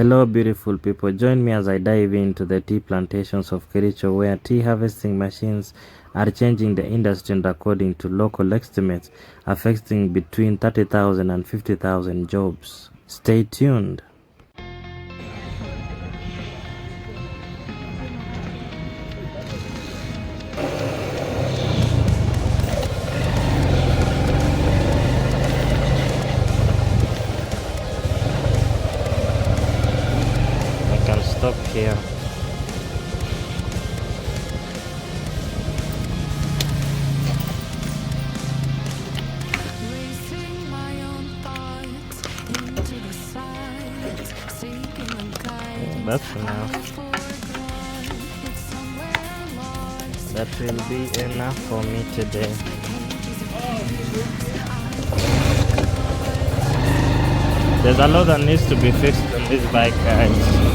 Hello beautiful people, join me as I dive into the tea plantations of Kericho, where tea harvesting machines are changing the industry and, according to local estimates, affecting between 30,000 and 50,000 jobs. Stay tuned. I can stop here. That's enough. That will be enough for me today. There's a lot that needs to be fixed on this bike, guys.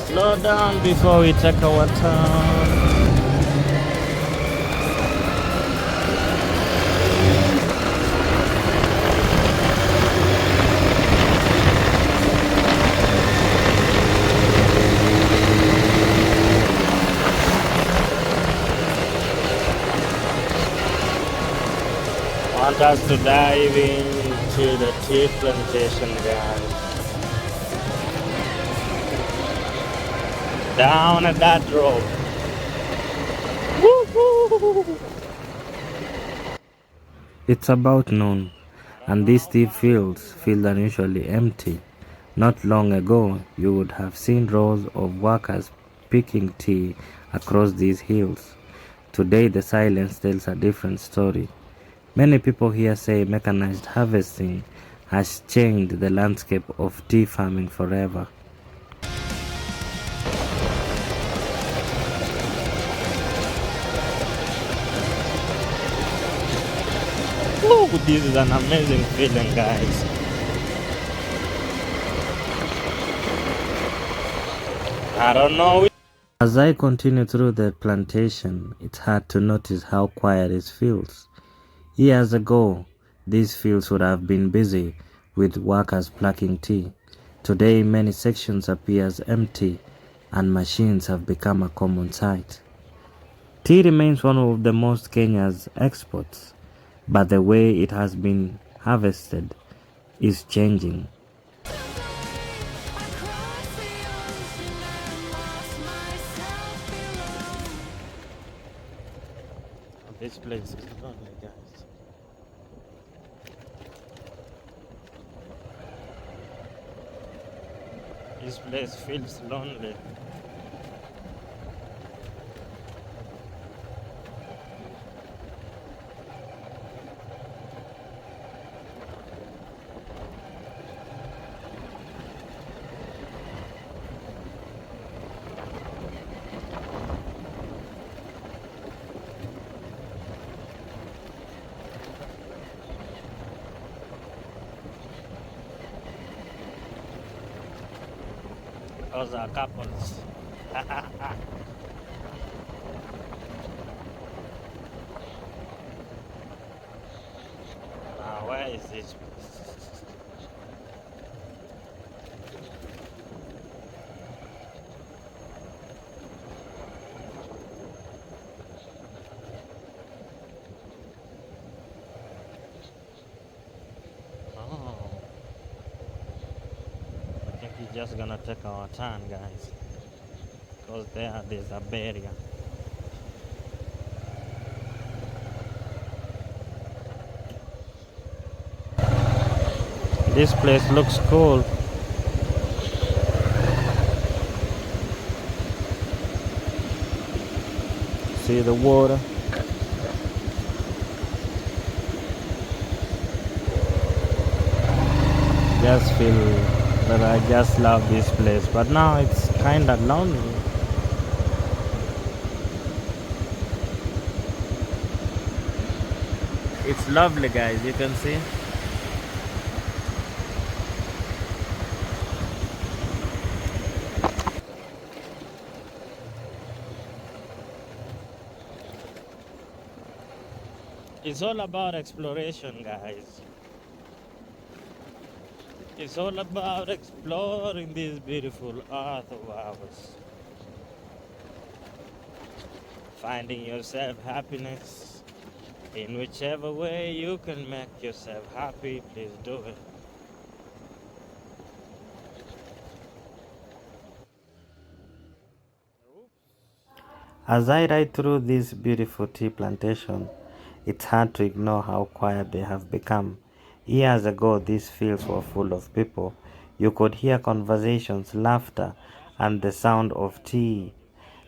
Slow down before we take our turn. I want us to dive into the tea plantation, guys. Down at that road. Woo-hoo! It's about noon, and these tea fields feel unusually empty. Not long ago, you would have seen rows of workers picking tea across these hills. Today, the silence tells a different story. Many people here say mechanized harvesting has changed the landscape of tea farming forever. Ooh, this is an amazing feeling, guys. I don't know. As I continue through the plantation, it's hard to notice how quiet it feels. Years ago, these fields would have been busy with workers plucking tea. Today, many sections appear empty and machines have become a common sight. Tea remains one of the most Kenya's exports, but the way it has been harvested is changing. This place is lonely, guys. This place feels lonely. Those are couples. Where is this? We're just gonna take our turn, guys, because there's a barrier. This place looks cool. See the water. Just feel that I just love this place, but now it's kinda lonely. It's lovely, guys, you can see. It's all about exploration, guys. It's all about exploring this beautiful earth of ours. Finding yourself happiness in whichever way you can make yourself happy, please do it. As I ride through this beautiful tea plantation, it's hard to ignore how quiet they have become. Years ago, these fields were full of people. You could hear conversations, laughter, and the sound of tea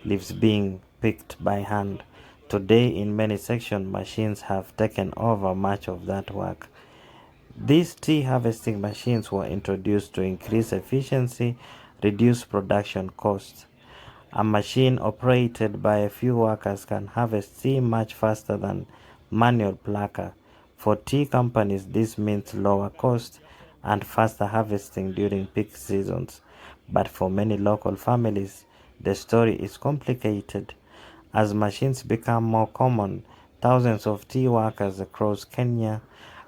leaves being picked by hand. Today, in many sections, machines have taken over much of that work. These tea harvesting machines were introduced to increase efficiency, reduce production costs. A machine operated by a few workers can harvest tea much faster than manual plucker. For tea companies, this means lower cost and faster harvesting during peak seasons. But for many local families, the story is complicated. As machines become more common, thousands of tea workers across Kenya,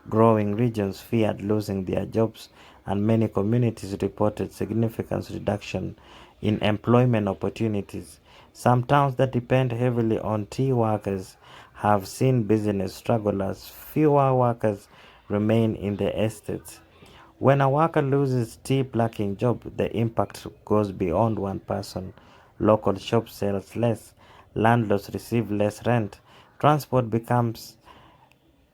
growing regions feared losing their jobs, and many communities reported significant reduction in employment opportunities. Some towns that depend heavily on tea workers have seen business struggle as fewer workers remain in the estates. When a worker loses tea plucking job, the impact goes beyond one person. Local shops sell less, landlords receive less rent, transport becomes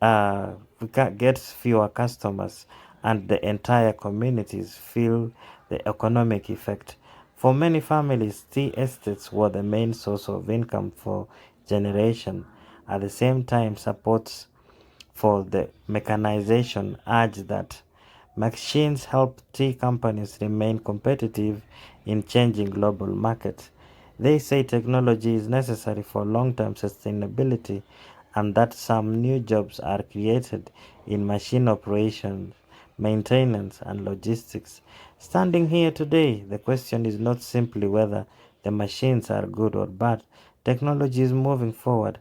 gets fewer customers, and the entire communities feel the economic effect. For many families, tea estates were the main source of income for generation. At the same time, supports for the mechanization urge that machines help tea companies remain competitive in changing global markets. They say technology is necessary for long-term sustainability and that some new jobs are created in machine operations, maintenance, and logistics. Standing here today, the question is not simply whether the machines are good or bad. Technology is moving forward.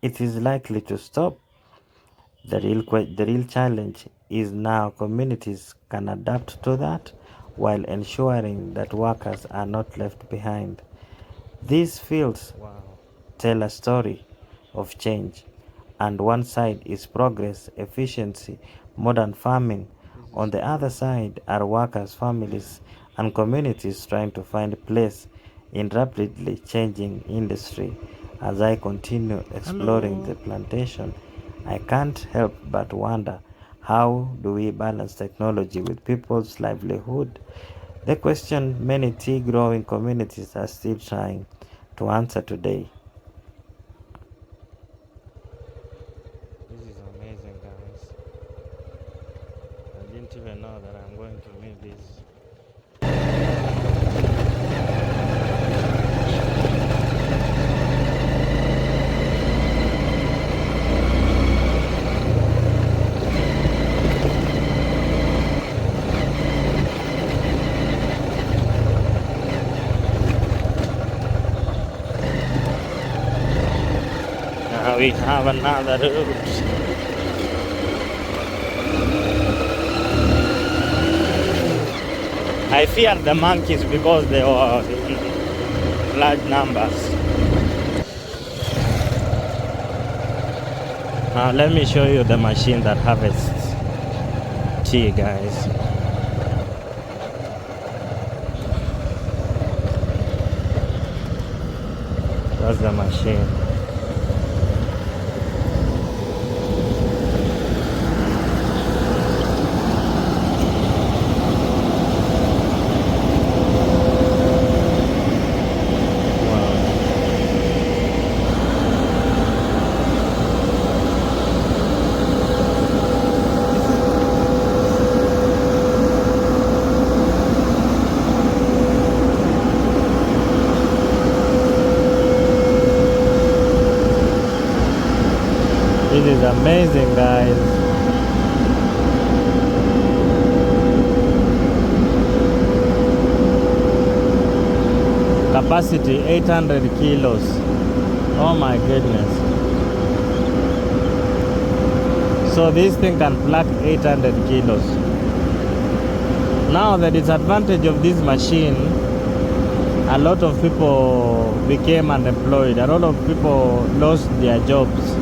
It is likely to stop. The real challenge is now communities can adapt to that while ensuring that workers are not left behind. These fields tell a story of change, and one side is progress, efficiency, modern farming. On the other side are workers, families, and communities trying to find a place in rapidly changing industry. As I continue exploring the plantation, I can't help but wonder, how do we balance technology with people's livelihood? The question many tea growing communities are still trying to answer today. This is amazing, guys. I didn't even know that I'm going to meet this. Now we have another route. I fear the monkeys because they were in large numbers. Now let me show you the machine that harvests tea, guys. That's the machine. This is amazing, guys. Capacity 800 kilos. Oh my goodness. So this thing can pluck 800 kilos. Now the disadvantage of this machine, a lot of people became unemployed. A lot of people lost their jobs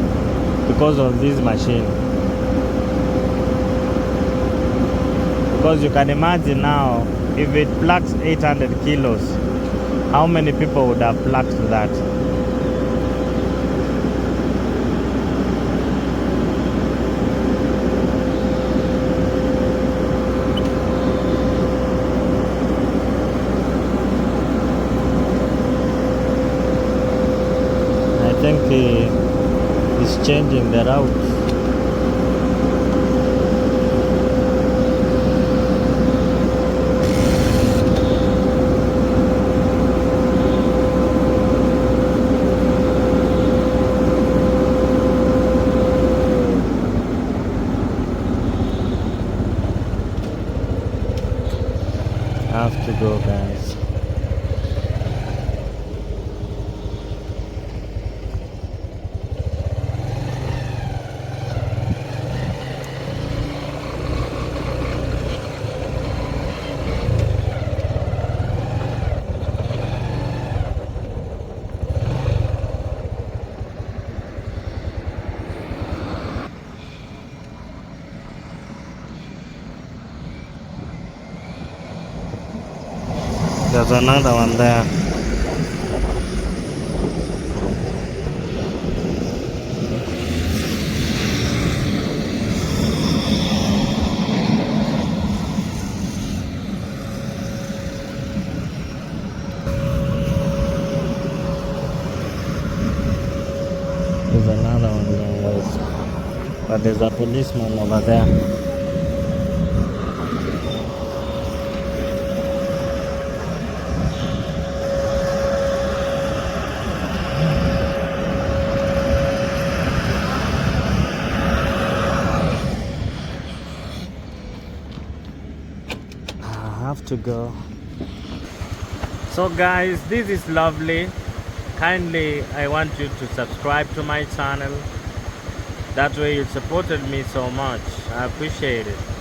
because of this machine. Because you can imagine now, if it plucks 800 kilos, how many people would have plucked that? I think he's changing the route. I have to go, guys. There's another one there. There's another one there, guys. But there's a policeman over there. Have to go. So guys, this is lovely. Kindly, I want you to subscribe to my channel. That way you supported me so much. I appreciate it.